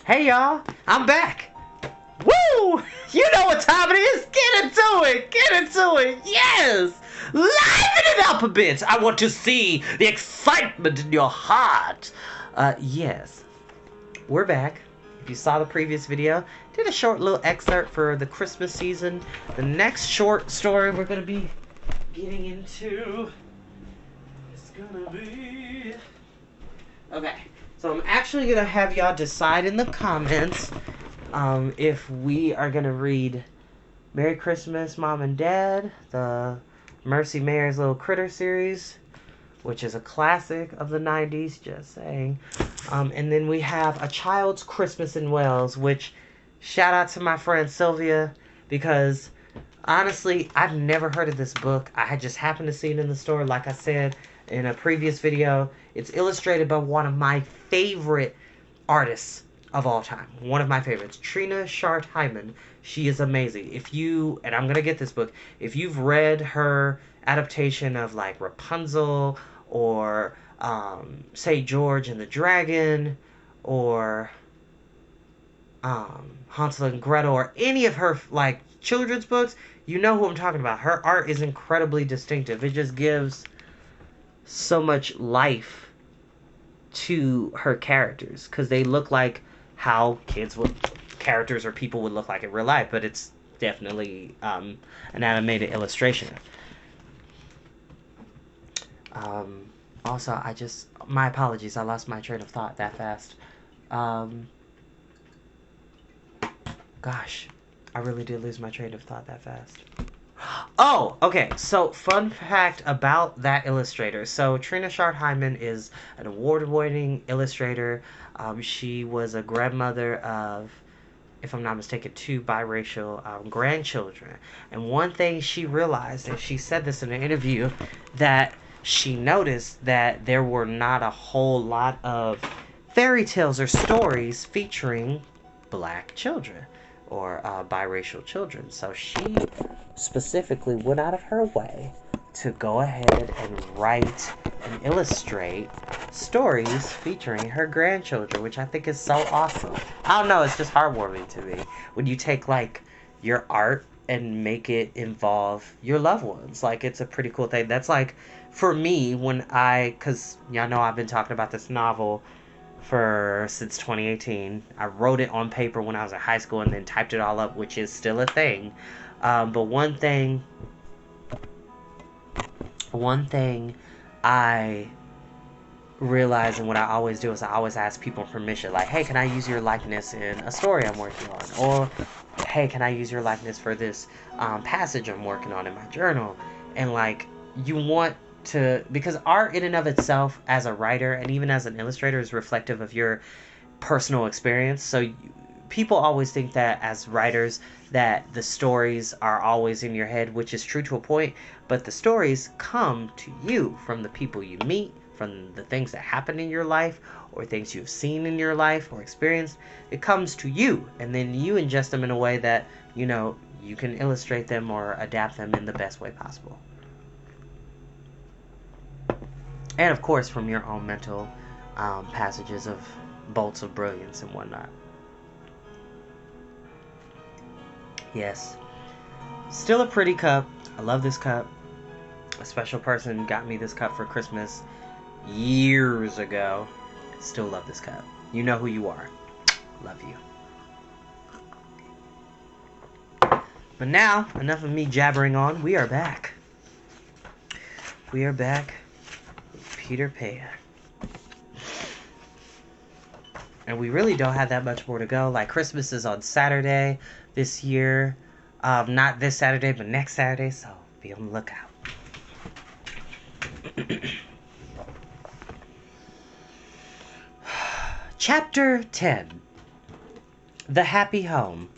Hey y'all, I'm back. Woo! You know what time it is. Get into it. Get into it. Yes. Liven it up a bit. I want to see the excitement in your heart. Yes. We're back. If you saw the previous video, did a short little excerpt for the Christmas season. The next short story we're going to be getting into is going to be... Okay. So I'm actually going to have y'all decide in the comments if we are going to read Merry Christmas, Mom and Dad, the Mercy Mayer's Little Critter series, which is a classic of the 90s, just saying. And then we have A Child's Christmas in Wales, which, shout out to my friend Sylvia, because honestly, I've never heard of this book. I had just happened to see it in the store, like I said in a previous video. It's illustrated by one of my favorite artists of all time. One of my favorites, Trina Shart Hyman. She is amazing. If you, and I'm going to get this book, if you've read her adaptation of like Rapunzel or say George and the Dragon or Hansel and Gretel or any of her like children's books, you know who I'm talking about. Her art is incredibly distinctive. It just gives so much life to her characters because they look like how characters or people would look like in real life, but it's definitely an animated illustration. Also, my apologies, I lost my train of thought that fast. Gosh, I really did lose my train of thought that fast. Oh, okay, so fun fact about that illustrator. So Trina Shart Hyman is an award-winning illustrator. She was a grandmother of, if I'm not mistaken, 2 biracial grandchildren. And one thing she realized, and she said this in an interview, that she noticed that there were not a whole lot of fairy tales or stories featuring black children or biracial children. So she specifically went out of her way to go ahead and write and illustrate stories featuring her grandchildren, which I think is so awesome. I don't know, it's just heartwarming to me when you take like your art and make it involve your loved ones. Like, it's a pretty cool thing. That's like, for me, because y'all know I've been talking about this novel since 2018. I wrote it on paper when I was in high school and then typed it all up, which is still a thing. But one thing I realize, and what I always do, is I always ask people permission. Like, hey, can I use your likeness in a story I'm working on? Or, hey, can I use your likeness for this passage I'm working on in my journal? And like, you want to, because art in and of itself as a writer and even as an illustrator is reflective of your personal experience. So people always think that as writers that the stories are always in your head, which is true to a point, but the stories come to you from the people you meet, from the things that happen in your life or things you've seen in your life or experienced. It comes to you, and then you ingest them in a way that, you know, you can illustrate them or adapt them in the best way possible. And of course from your own mental passages of bolts of brilliance and whatnot. Yes. Still a pretty cup. I love this cup. A special person got me this cup for Christmas years ago. Still love this cup. You know who you are. Love you. But now, enough of me jabbering on. We are back. We are back with Peter Pan. And we really don't have that much more to go. Like, Christmas is on Saturday this year. Not this Saturday, but next Saturday. So be on the lookout. Chapter 10. The Happy Home.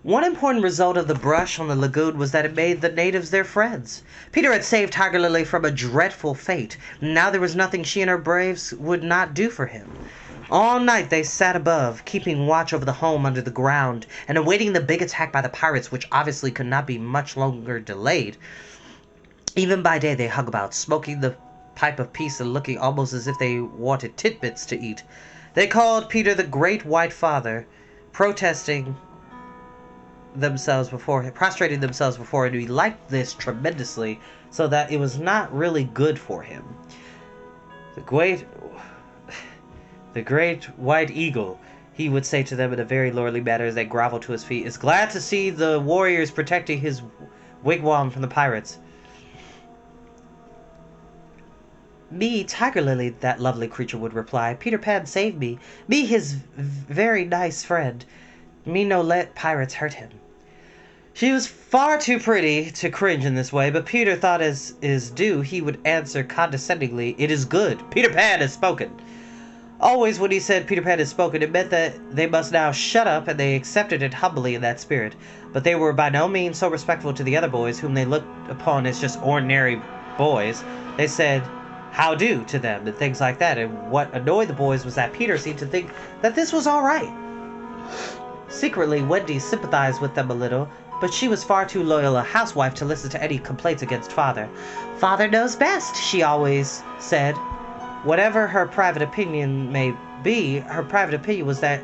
One important result of the brush on the lagoon was that it made the natives their friends. Peter had saved Tiger Lily from a dreadful fate. Now there was nothing she and her braves would not do for him. All night they sat above, keeping watch over the home under the ground, and awaiting the big attack by the pirates, which obviously could not be much longer delayed. Even by day they hung about, smoking the pipe of peace and looking almost as if they wanted titbits to eat. They called Peter the Great White Father, prostrating themselves before him, and he liked this tremendously, so that it was not really good for him. The great white eagle, he would say to them in a very lordly manner as they groveled to his feet, is glad to see the warriors protecting his wigwam from the pirates. Me, Tiger Lily, that lovely creature would reply. Peter Pan saved me. Me, his very nice friend. Me no let pirates hurt him. She was far too pretty to cringe in this way, but Peter thought as is due he would answer condescendingly, "It is good. Peter Pan has spoken." Always when he said Peter Pan has spoken, it meant that they must now shut up, and they accepted it humbly in that spirit. But they were by no means so respectful to the other boys, whom they looked upon as just ordinary boys. They said, "How do?" to them, and things like that, and what annoyed the boys was that Peter seemed to think that this was all right. Secretly, Wendy sympathized with them a little, but she was far too loyal a housewife to listen to any complaints against Father. "Father knows best," she always said. Whatever her private opinion may be, her private opinion was that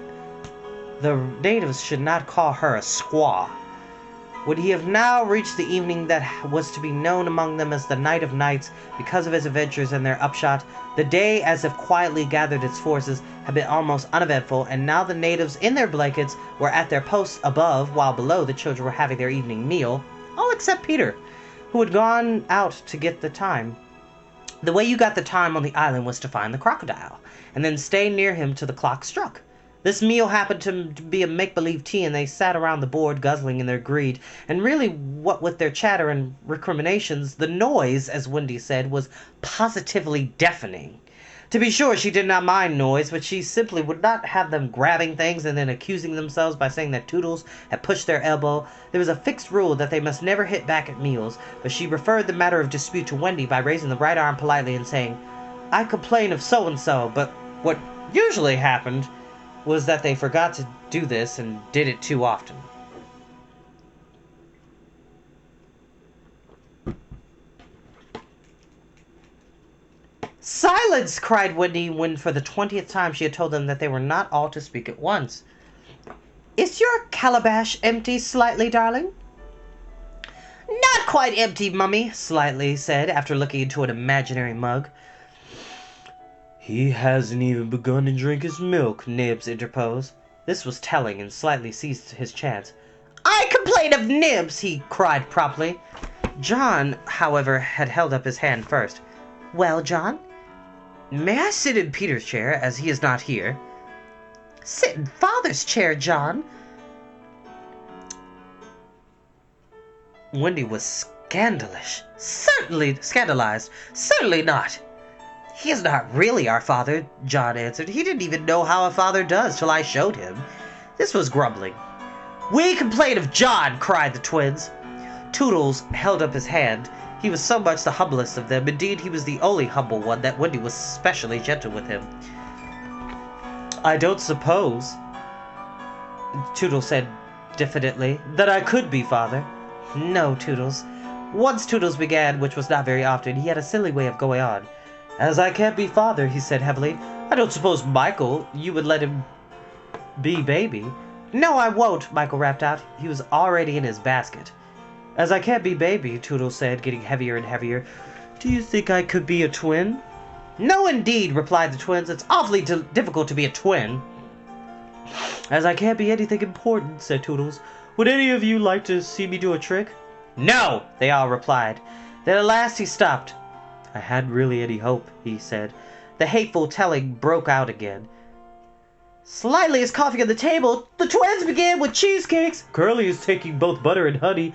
the natives should not call her a squaw. Would he have now reached the evening that was to be known among them as the Night of Nights because of his adventures and their upshot, the day, as if quietly gathered its forces, had been almost uneventful, and now the natives in their blankets were at their posts above, while below the children were having their evening meal, all except Peter, who had gone out to get the time. The way you got the time on the island was to find the crocodile, and then stay near him till the clock struck. This meal happened to be a make-believe tea, and they sat around the board guzzling in their greed, and really, what with their chatter and recriminations, the noise, as Wendy said, was positively deafening. To be sure, she did not mind noise, but she simply would not have them grabbing things and then accusing themselves by saying that Toodles had pushed their elbow. There was a fixed rule that they must never hit back at meals, but she referred the matter of dispute to Wendy by raising the right arm politely and saying, "I complain of so-and-so," but what usually happened was that they forgot to do this and did it too often. "Silence!" cried Wendy when for the 20th time she had told them that they were not all to speak at once. "Is your calabash empty slightly, darling?" "Not quite empty, Mummy," Slightly said after looking into an imaginary mug. "He hasn't even begun to drink his milk," Nibs interposed. This was telling, and Slightly seized his chance. "I complain of Nibs!" he cried promptly. John, however, had held up his hand first. "Well, John?" "May I sit in Peter's chair, as he is not here?" "Sit in Father's chair, John." Wendy was scandalized. Certainly not. "He is not really our father," John answered. "He didn't even know how a father does till I showed him." This was grumbling. "We complain of John!" cried the twins. Toodles held up his hand. He was so much the humblest of them. Indeed, he was the only humble one, that Wendy was specially gentle with him. "I don't suppose," Toodles said diffidently, "that I could be father." "No, Toodles." Once Toodles began, which was not very often, he had a silly way of going on. "As I can't be father," he said heavily, "I don't suppose, Michael, you would let him be baby." "No, I won't," Michael rapped out. He was already in his basket. "As I can't be baby," Toodles said, getting heavier and heavier, "do you think I could be a twin?" "No, indeed," replied the twins. "It's awfully difficult to be a twin." "As I can't be anything important," said Toodles, "would any of you like to see me do a trick?" "No!" they all replied. Then at last he stopped. "I hadn't really any hope," he said. The hateful telling broke out again. "Slightly is coughing on the table. The twins began with cheesecakes. Curly is taking both butter and honey.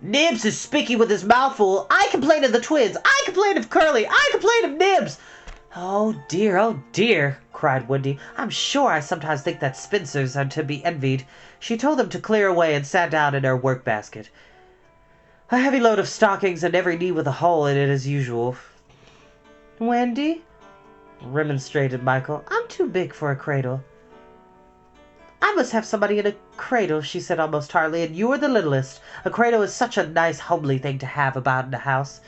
Nibs is speaking with his mouth full. I complain of the twins. I complain of Curly. I complain of Nibs." Oh dear," cried Wendy. "I'm sure I sometimes think that spinsters are to be envied." She told them to clear away and sat down in her work-basket. A heavy load of stockings and every knee with a hole in it as usual. "Wendy," remonstrated Michael, "I'm too big for a cradle." "I must have somebody in a cradle," she said almost tartly, "and you're the littlest. A cradle is such a nice homely thing to have about in a house."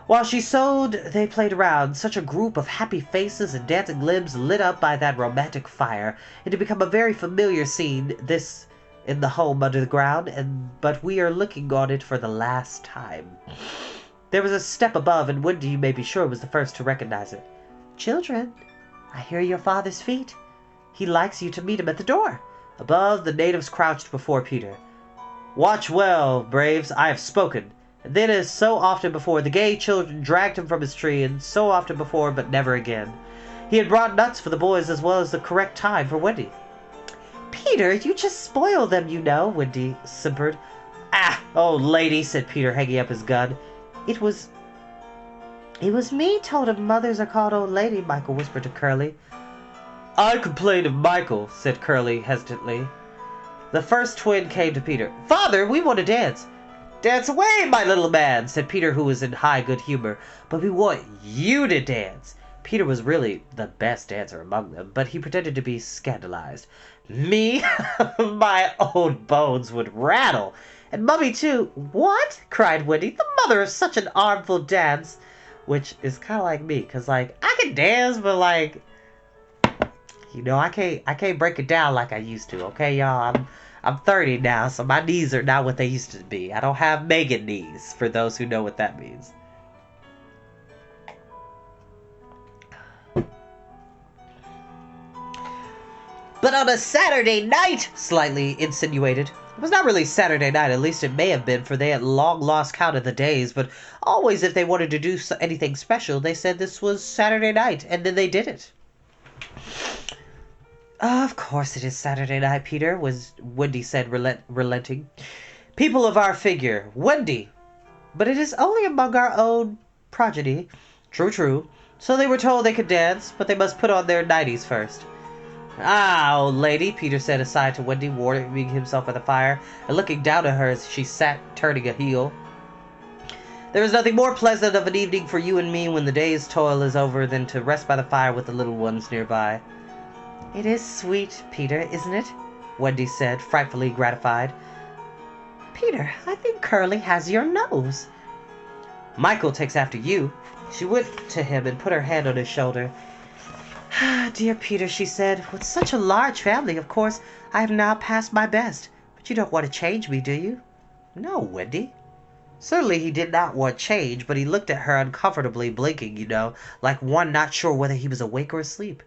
While she sewed, they played around, such a group of happy faces and dancing limbs lit up by that romantic fire. It had become a very familiar scene, this in the home under the ground, but we are looking on it for the last time. There was a step above, and Wendy, you may be sure, was the first to recognize it. "Children, I hear your father's feet. He likes you to meet him at the door." Above, the natives crouched before Peter. "Watch well, braves, I have spoken." And then, as so often before, the gay children dragged him from his tree, and so often before, but never again. He had brought nuts for the boys as well as the correct time for Wendy. "Peter, you just spoil them, you know," Wendy simpered. "Ah, old lady," said Peter, hanging up his gun. It was me told him mothers are called old lady," Michael whispered to Curly. "I complained of Michael," said Curly hesitantly. The first twin came to Peter. "Father, we want to dance." "Dance away, my little man," said Peter, who was in high good humor. "But we want you to dance." Peter was really the best dancer among them, but he pretended to be scandalized. "Me? My old bones would rattle. And Mummy, too." "What?" cried Wendy. "The mother of such an armful dance." Which is kind of like me, because, like, I can dance, but, like, you know, I can't break it down like I used to, okay, y'all? I'm 30 now, so my knees are not what they used to be. I don't have Megan knees, for those who know what that means. "But on a Saturday night," Slightly insinuated. It was not really Saturday night, at least it may have been, for they had long lost count of the days, but always if they wanted to do anything special, they said this was Saturday night, and then they did it. "Of course it is Saturday night, Peter," Wendy said, relenting. "People of our figure, Wendy. But it is only among our own progeny." "True, true. So they were told they could dance, but they must put on their nighties first." "Ah, old lady," Peter said aside to Wendy, warming himself at the fire, and looking down at her as she sat turning a heel. "There is nothing more pleasant of an evening for you and me when the day's toil is over than to rest by the fire with the little ones nearby." "It is sweet, Peter, isn't it?" Wendy said, frightfully gratified. "Peter, I think Curly has your nose." "Michael takes after you." She went to him and put her hand on his shoulder. "Ah, dear Peter," she said, "with such a large family, of course, I have now passed my best. But you don't want to change me, do you?" "No, Wendy." Certainly he did not want change, but he looked at her uncomfortably, blinking, you know, like one not sure whether he was awake or asleep.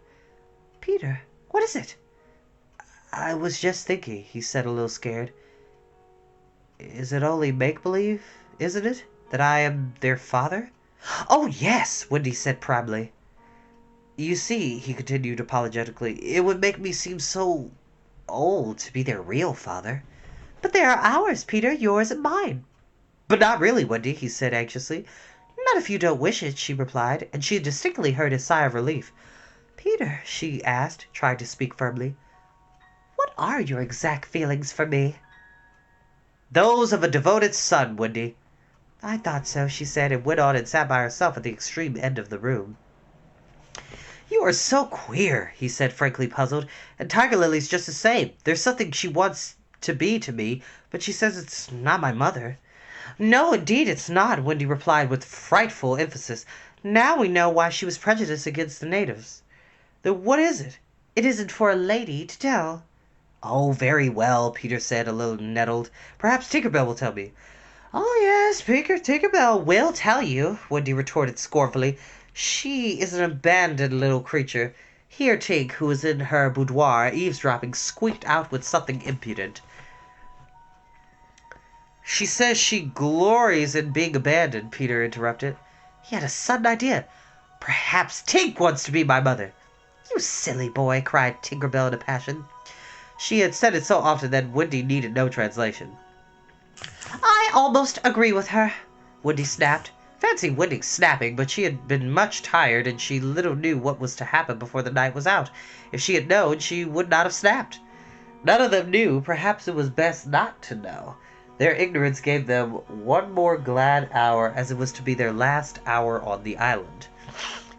"Peter, what is it?" "I was just thinking," he said, a little scared. "Is it only make-believe, isn't it, that I am their father?" "Oh, yes," Wendy said primly. "You see," he continued apologetically, "it would make me seem so old to be their real father." "But they are ours, Peter, yours and mine." "But not really, Wendy," he said anxiously. "Not if you don't wish it," she replied, and she distinctly heard a sigh of relief. "Peter," she asked, trying to speak firmly, "what are your exact feelings for me?" "Those of a devoted son, Wendy." "I thought so," she said, and went on and sat by herself at the extreme end of the room. "You are so queer," he said, frankly puzzled. "And Tiger Lily's just the same. There's something she wants to be to me, but she says it's not my mother." "No, indeed it's not," Wendy replied with frightful emphasis. "Now we know why she was prejudiced against the natives." "Then what is it?" "It isn't for a lady to tell." "Oh, very well," Peter said, a little nettled. "Perhaps Tinkerbell will tell me." "Oh, yes, Tinkerbell will tell you," Wendy retorted scornfully. "She is an abandoned little creature." Here Tink, who was in her boudoir eavesdropping, squeaked out with something impudent. "She says she glories in being abandoned," Peter interrupted. He had a sudden idea. "Perhaps Tink wants to be my mother." "You silly boy," cried Tinkerbell in a passion. She had said it so often that Wendy needed no translation. "I almost agree with her," Wendy snapped. Fancy Wendy snapping, but she had been much tired, and she little knew what was to happen before the night was out. If she had known, she would not have snapped. None of them knew. Perhaps it was best not to know. Their ignorance gave them one more glad hour, as it was to be their last hour on the island.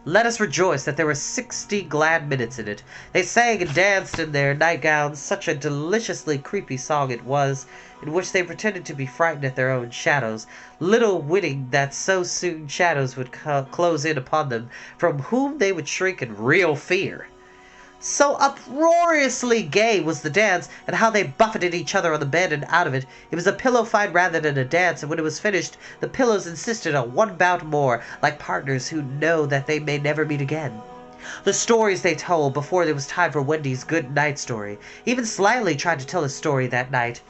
Let us rejoice that there were 60 glad minutes in it. They sang and danced in their nightgowns. Such a deliciously creepy song it was, in which they pretended to be frightened at their own shadows, little witting that so soon shadows would close in upon them, from whom they would shrink in real fear. So uproariously gay was the dance, and how they buffeted each other on the bed and out of it. It was a pillow fight rather than a dance, and when it was finished, the pillows insisted on one bout more, like partners who know that they may never meet again. The stories they told before there was time for Wendy's good night story. Even Slightly tried to tell a story that night.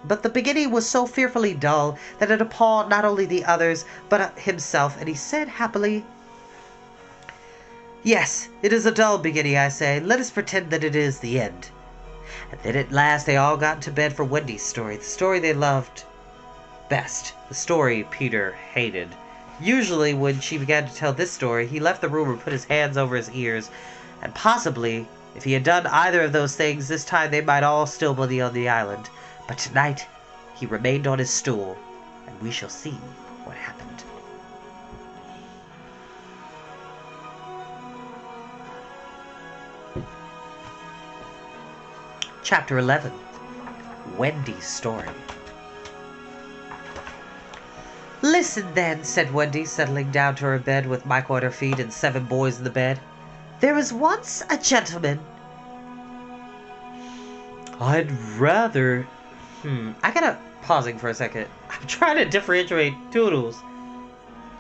But the beginning was so fearfully dull that it appalled not only the others, but himself, and he said happily, "Yes, it is a dull beginning, I say. Let us pretend that it is the end." And then at last they all got into bed for Wendy's story, the story they loved best, the story Peter hated. Usually when she began to tell this story, he left the room or put his hands over his ears, and possibly, if he had done either of those things, this time they might all still be on the island. But tonight, he remained on his stool, and we shall see what happened. Chapter 11. Wendy's Story. "Listen then," said Wendy, settling down to her bed with Michael at her feet and 7 boys in the bed. "There was once a gentleman." I'd rather... I gotta... Pausing for a second. I'm trying to differentiate Toodles,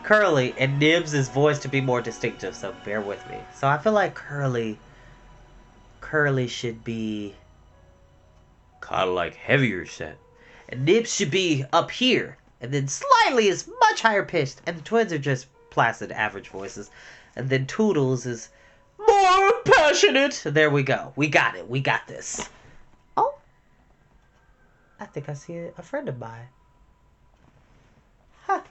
Curly, and Nibs' voice to be more distinctive, so bear with me. So I feel like Curly should be kind of like heavier set, and Nibs should be up here, and then Slightly is much higher pitched, and the twins are just placid average voices, and then Toodles is more passionate. There we go. We got it. We got this. Oh, I think I see a friend of mine. Huh.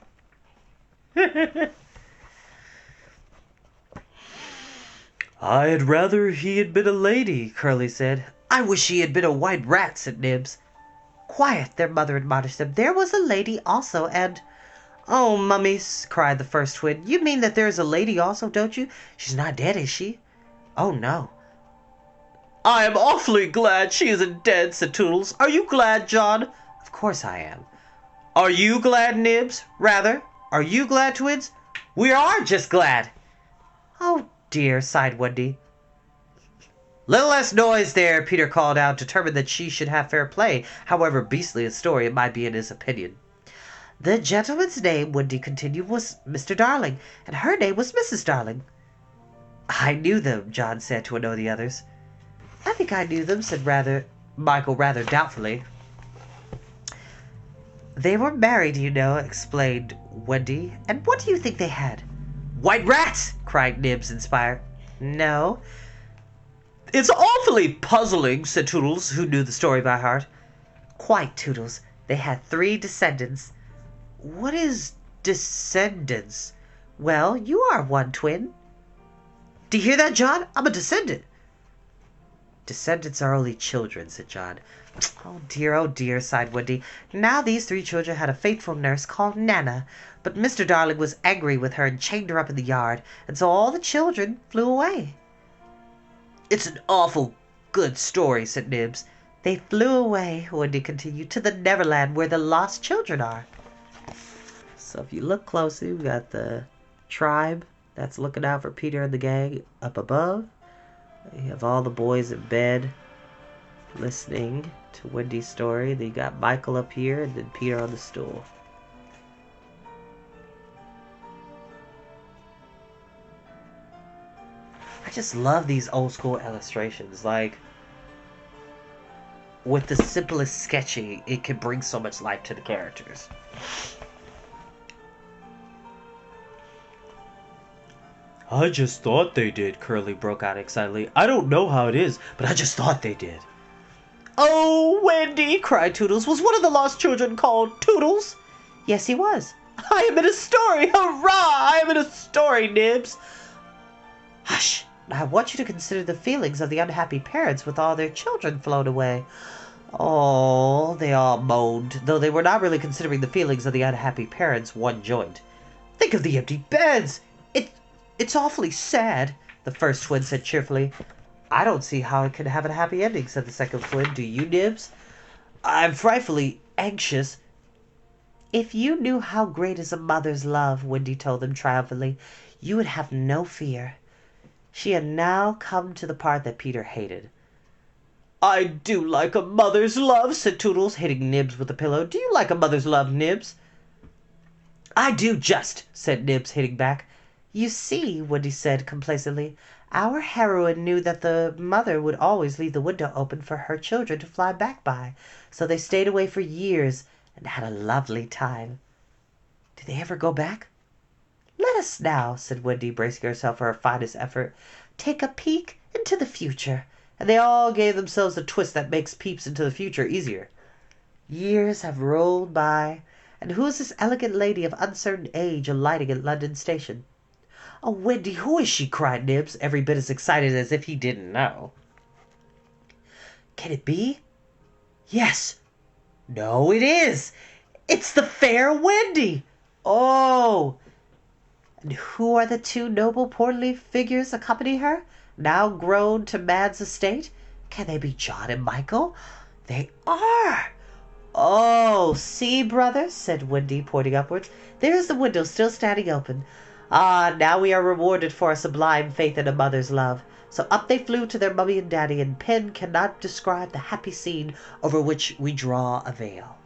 "I'd rather he had been a lady," Curly said. "I wish he had been a white rat," said Nibs. "Quiet," their mother admonished them. "There was a lady also, and—" "Oh, mummies," cried the first twin. "You mean that there is a lady also, don't you? She's not dead, is she?" "Oh, no." "I am awfully glad she isn't dead," said Toodles. "Are you glad, John?" "Of course I am." "Are you glad, Nibs? Rather. Are you glad, twins?" "We are just glad." "Oh, dear," sighed Wendy. "Little less noise there," Peter called out, determined that she should have fair play, however beastly a story it might be in his opinion. "The gentleman's name," Wendy continued, "was Mr. Darling, and her name was Mrs. Darling." "I knew them," John said to annoy the others. "I think I knew them," said Michael rather doubtfully. "They were married, you know," explained Wendy. "And what do you think they had?" "White rats!" cried Nibs, inspired. "No." "It's awfully puzzling," said Toodles, who knew the story by heart. "Quite, Toodles. They had 3 descendants." "What is descendants?" "Well, you are one, twin." "Do you hear that, John? I'm a descendant." "Descendants are only children," said John. Oh, dear, sighed Wendy. "Now these 3 children had a faithful nurse called Nana, but Mr. Darling was angry with her and chained her up in the yard, and so all the children flew away." "It's an awful good story," said Nibs. "They flew away," Wendy continued, "to the Neverland where the lost children are." So if you look closely, we got the tribe that's looking out for Peter and the gang up above. You have all the boys in bed listening to Wendy's story. Then you got Michael up here and then Peter on the stool. I just love these old school illustrations. Like, with the simplest sketching, it can bring so much life to the characters. "I just thought they did," Curly broke out excitedly. "I don't know how it is, but I just thought they did." "Oh, Wendy," cried Toodles. "Was one of the lost children called Toodles?" "Yes, he was." "I am in a story! Hurrah! I am in a story, Nibs!" "Hush! I want you to consider the feelings of the unhappy parents with all their children flown away." "Oh," they all moaned, though they were not really considering the feelings of the unhappy parents one joint. "Think of the empty beds! It's awfully sad, the first twin said cheerfully. I don't see how it could have a happy ending, said the second twin. Do you, Nibs? I'm frightfully anxious. If you knew how great is a mother's love, Wendy told them triumphantly, you would have no fear. She had now come to the part that Peter hated. I do like a mother's love, said Toodles, hitting Nibs with a pillow. Do you like a mother's love, Nibs? I do just, said Nibs, hitting back. You see, Wendy said complacently, our heroine knew that the mother would always leave the window open for her children to fly back by, so they stayed away for years and had a lovely time. Did they ever go back? Let us now, said Wendy, bracing herself for her finest effort, take a peek into the future. And they all gave themselves a twist that makes peeps into the future easier. Years have rolled by, and who is this elegant lady of uncertain age alighting at London Station? Oh, Wendy, who is she? Cried Nibs, every bit as excited as if he didn't know. Can it be? Yes. No, it is. It's the fair Wendy. Oh. And who are the two noble portly figures accompanying her, now grown to man's estate? Can they be John and Michael? They are. Oh, see, brother, said Wendy, pointing upwards. There is the window still standing open. Ah, now we are rewarded for our sublime faith in a mother's love. So up they flew to their mummy and daddy, and pen cannot describe the happy scene over which we draw a veil.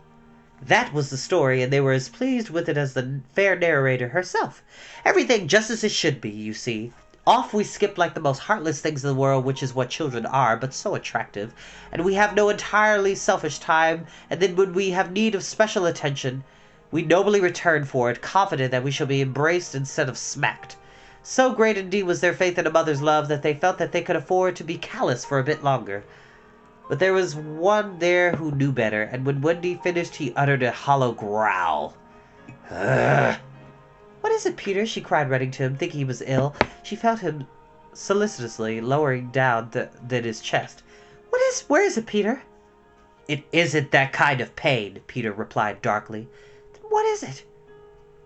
That was the story, and they were as pleased with it as the fair narrator herself. Everything just as it should be, you see. Off we skipped like the most heartless things in the world, which is what children are, but so attractive. And we have no entirely selfish time, and then when we have need of special attention, we nobly return for it, confident that we shall be embraced instead of smacked. So great indeed was their faith in a mother's love that they felt that they could afford to be callous for a bit longer. But there was one there who knew better, and when Wendy finished he uttered a hollow growl. Ugh. What is it, Peter? She cried, running to him, thinking he was ill. She felt him solicitously lowering down than his chest. Where is it, Peter? It isn't that kind of pain, Peter replied darkly. Then what is it?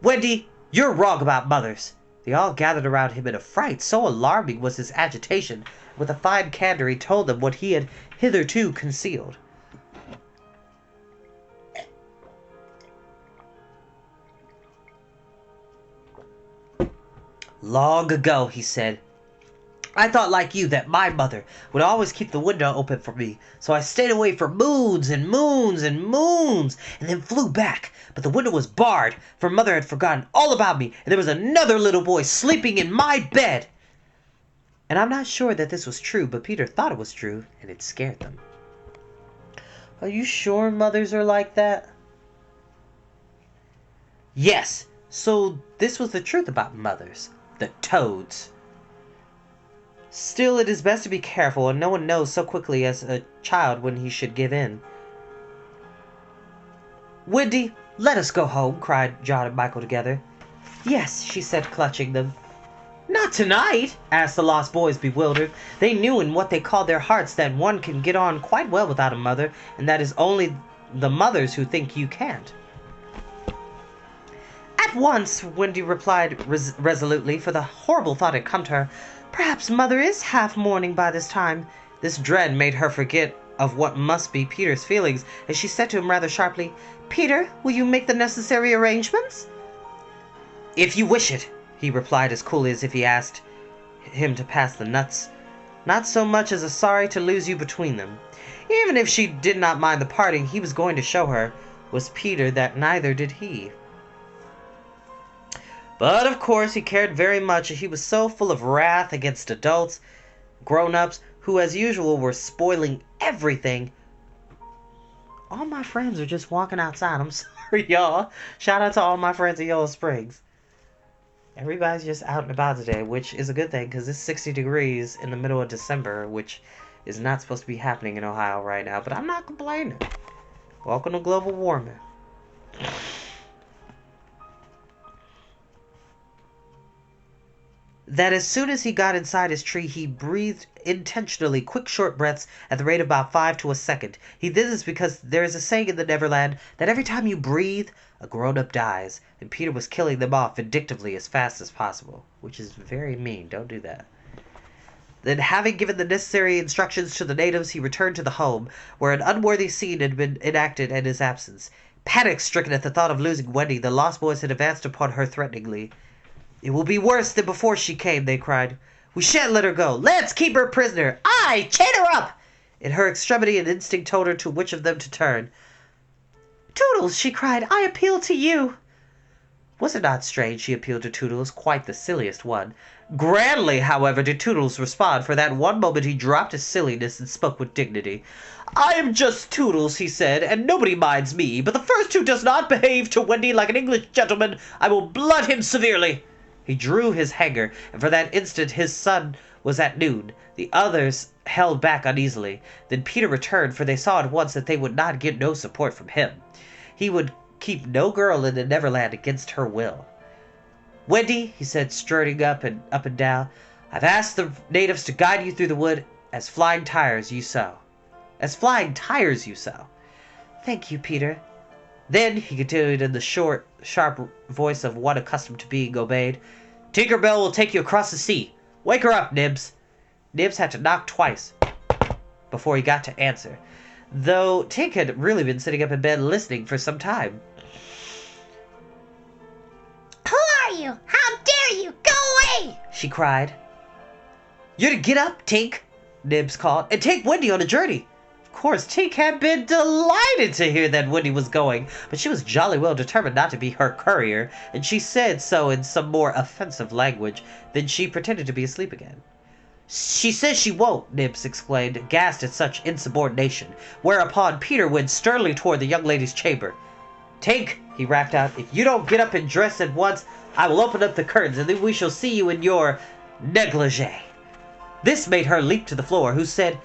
Wendy, you're wrong about mothers. They all gathered around him in a fright, so alarming was his agitation. With a fine candor he told them what he had hitherto concealed. Long ago, he said, I thought like you that my mother would always keep the window open for me, so I stayed away for moons and moons and moons, and then flew back. But the window was barred, for mother had forgotten all about me, and there was another little boy sleeping in my bed. And I'm not sure that this was true, but Peter thought it was true, and it scared them. Are you sure mothers are like that? Yes, so this was the truth about mothers. The toads. Still, it is best to be careful, and no one knows so quickly as a child when he should give in. Wendy, let us go home, cried John and Michael together. Yes, she said, clutching them. Not tonight, asked the lost boys, bewildered. They knew in what they called their hearts that one can get on quite well without a mother, and that is only the mothers who think you can't. At once, Wendy replied resolutely, for the horrible thought had come to her. Perhaps mother is half mourning by this time. This dread made her forget of what must be Peter's feelings, and she said to him rather sharply, Peter, will you make the necessary arrangements? If you wish it, he replied as coolly as if he asked him to pass the nuts. Not so much as a sorry to lose you between them. Even if she did not mind the parting, he was going to show her, was Peter, that neither did he. But of course he cared very much, and he was so full of wrath against adults, grown-ups, who as usual were spoiling everything. All my friends are just walking outside. I'm sorry, y'all. Shout out to all my friends in Yellow Springs. Everybody's just out and about today, which is a good thing because it's 60 degrees in the middle of December, which is not supposed to be happening in Ohio right now, but I'm not complaining. Welcome to global warming. that as soon as he got inside his tree, he breathed intentionally quick, short breaths at the rate of about 5 to a second. He did this because there is a saying in the Neverland that every time you breathe, a grown-up dies, and Peter was killing them off vindictively as fast as possible, which is very mean. Don't do that. Then, having given the necessary instructions to the natives, he returned to the home, where an unworthy scene had been enacted in his absence. Panic-stricken at the thought of losing Wendy, the Lost Boys had advanced upon her threateningly. "It will be worse than before she came," they cried. "We shan't let her go. Let's keep her prisoner. Aye, chain her up!" In her extremity, an instinct told her to which of them to turn. "Toodles," she cried, "I appeal to you." Was it not strange she appealed to Toodles, quite the silliest one? Grandly, however, did Toodles respond. For that one moment he dropped his silliness and spoke with dignity. "I am just Toodles," he said, "and nobody minds me, but the first who does not behave to Wendy like an English gentleman, I will blood him severely." He drew his hanger, and for that instant his sun was at noon. The others held back uneasily. Then Peter returned, for they saw at once that they would not get no support from him. He would keep no girl in the Neverland against her will. "Wendy," he said, strutting up and down, "I've asked the natives to guide you through the wood as flying tires you sow. As flying tires you sow." "Thank you, Peter." "Then," he continued in the short, sharp voice of one accustomed to being obeyed, "Tinker Bell will take you across the sea. Wake her up, Nibs." Nibs had to knock twice before he got to answer, though Tink had really been sitting up in bed listening for some time. "Who are you? How dare you? Go away!" she cried. "You're to get up, Tink," Nibs called, "and take Wendy on a journey." Of course, Tink had been delighted to hear that Wendy was going, but she was jolly well determined not to be her courier, and she said so in some more offensive language. Then she pretended to be asleep again. "She says she won't," Nibs explained, aghast at such insubordination, whereupon Peter went sternly toward the young lady's chamber. "Tink," he rapped out, "if you don't get up and dress at once, I will open up the curtains, and then we shall see you in your negligee." This made her leap to the floor. "Who said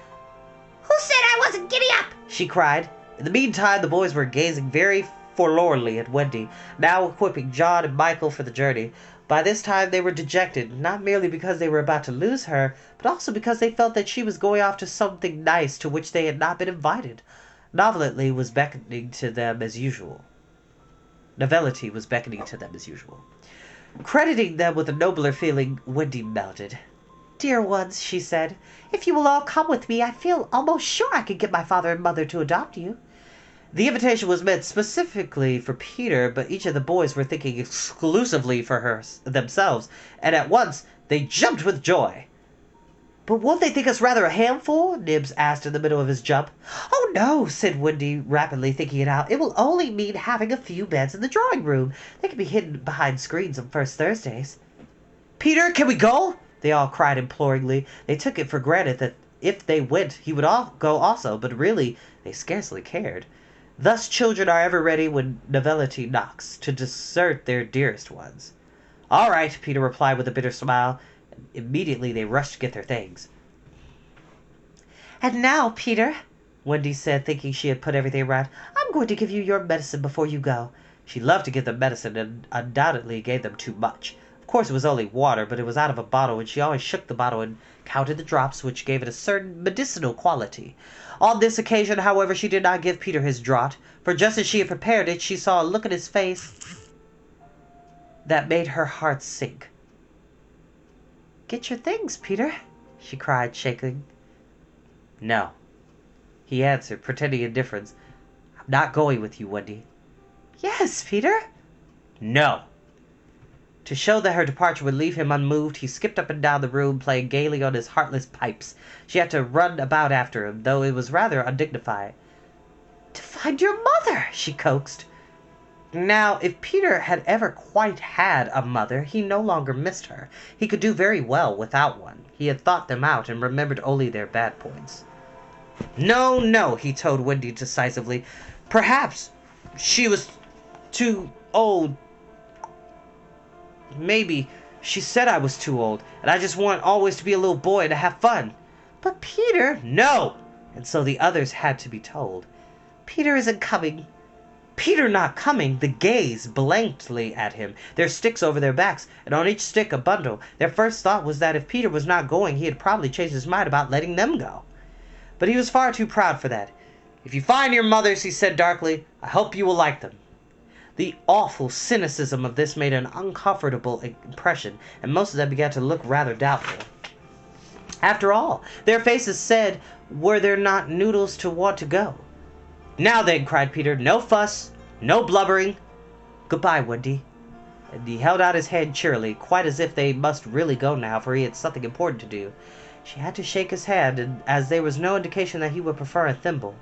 I wasn't getting up?" she cried. In the meantime, the boys were gazing very forlornly at Wendy, now equipping John and Michael for the journey. By this time they were dejected, not merely because they were about to lose her, but also because they felt that she was going off to something nice to which they had not been invited. Novelty was beckoning to them as usual. Crediting them with a nobler feeling, Wendy melted. "Dear ones," she said, "if you will all come with me, I feel almost sure I could get my father and mother to adopt you." The invitation was meant specifically for Peter, but each of the boys were thinking exclusively for themselves, and at once they jumped with joy. "But won't they think us rather a handful?" Nibs asked in the middle of his jump. "Oh, no," said Wendy, rapidly thinking it out. "It will only mean having a few beds in the drawing room. They can be hidden behind screens on first Thursdays." "Peter, can we go?" they all cried imploringly. They took it for granted that if they went, he would go also, but really they scarcely cared. Thus children are ever ready when novelty knocks, to desert their dearest ones. "All right," Peter replied with a bitter smile, and immediately they rushed to get their things. "And now, Peter," Wendy said, thinking she had put everything right, "I'm going to give you your medicine before you go." She loved to give them medicine, and undoubtedly gave them too much. Of course it was only water, but it was out of a bottle, and she always shook the bottle and counted the drops, which gave it a certain medicinal quality. On this occasion, however, she did not give Peter his draught, for just as she had prepared it, she saw a look in his face that made her heart sink. "Get your things, Peter," she cried, shaking. "No," he answered, pretending indifference. "I'm not going with you, Wendy." "Yes, Peter." "No." To show that her departure would leave him unmoved, he skipped up and down the room, playing gaily on his heartless pipes. She had to run about after him, though it was rather undignified. "To find your mother," she coaxed. Now, if Peter had ever quite had a mother, he no longer missed her. He could do very well without one. He had thought them out and remembered only their bad points. "No, no," he told Wendy decisively. "Perhaps she was too old. Maybe she said I was too old, and I just want always to be a little boy and to have fun." "But Peter—" "No!" And so the others had to be told. "Peter isn't coming." Peter not coming, the gaze blankly at him, their sticks over their backs, and on each stick a bundle. Their first thought was that if Peter was not going, he had probably changed his mind about letting them go. But he was far too proud for that. "If you find your mothers," he said darkly, "I hope you will like them." The awful cynicism of this made an uncomfortable impression, and most of them began to look rather doubtful. After all, their faces said, were there not noodles to want to go? "Now then," cried Peter, "no fuss, no blubbering. Goodbye, Wendy." And he held out his hand cheerily, quite as if they must really go now, for he had something important to do. She had to shake his hand, and as there was no indication that he would prefer a thimble.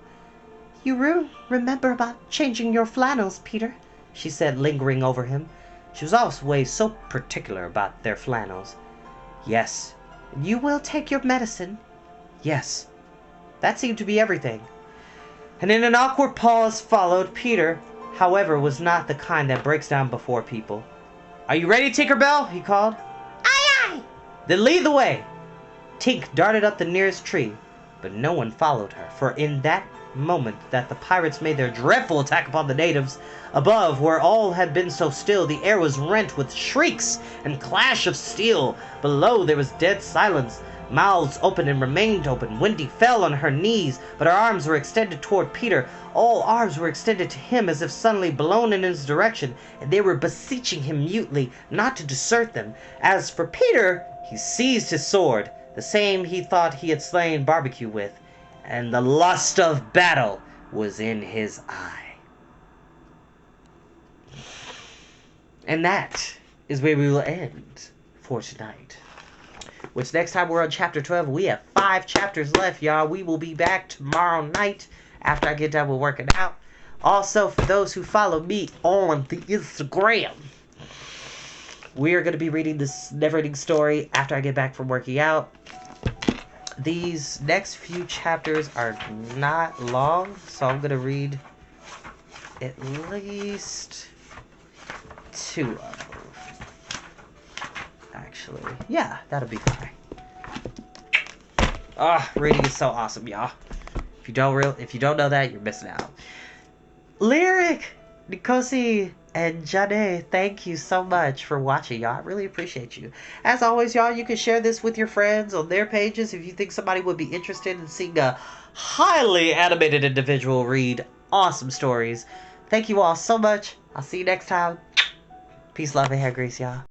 "You remember about changing your flannels, Peter?" she said, lingering over him. She was always so particular about their flannels. "Yes." "You will take your medicine?" "Yes." That seemed to be everything. And in an awkward pause followed. Peter, however, was not the kind that breaks down before people. "Are you ready, Tinkerbell?" he called. Aye, aye. "Then lead the way." Tink darted up the nearest tree, but no one followed her, for in that moment that the pirates made their dreadful attack upon the natives, above, where all had been so still, the air was rent with shrieks and clash of steel. Below there was dead silence. Mouths opened and remained open. Wendy fell on her knees, but her arms were extended toward Peter. All arms were extended to him as if suddenly blown in his direction, and they were beseeching him mutely not to desert them. As for Peter, he seized his sword, the same he thought he had slain Barbecue with, and the lust of battle was in his eye. And that is where we will end for tonight. Which next time we're on chapter 12, we have 5 chapters left, y'all. We will be back tomorrow night after I get done with working out. Also, for those who follow me on the Instagram, we are going to be reading this never-ending story after I get back from working out. These next few chapters are not long, so I'm going to read at least 2 of them. Actually, yeah, that'll be fine. Reading is so awesome, y'all. If you don't know that, you're missing out. Lyric, Nikosi, and Janae, thank you so much for watching, y'all. I really appreciate you. As always, y'all, you can share this with your friends on their pages if you think somebody would be interested in seeing a highly animated individual read awesome stories. Thank you all so much. I'll see you next time. Peace, love, and hair grease, y'all.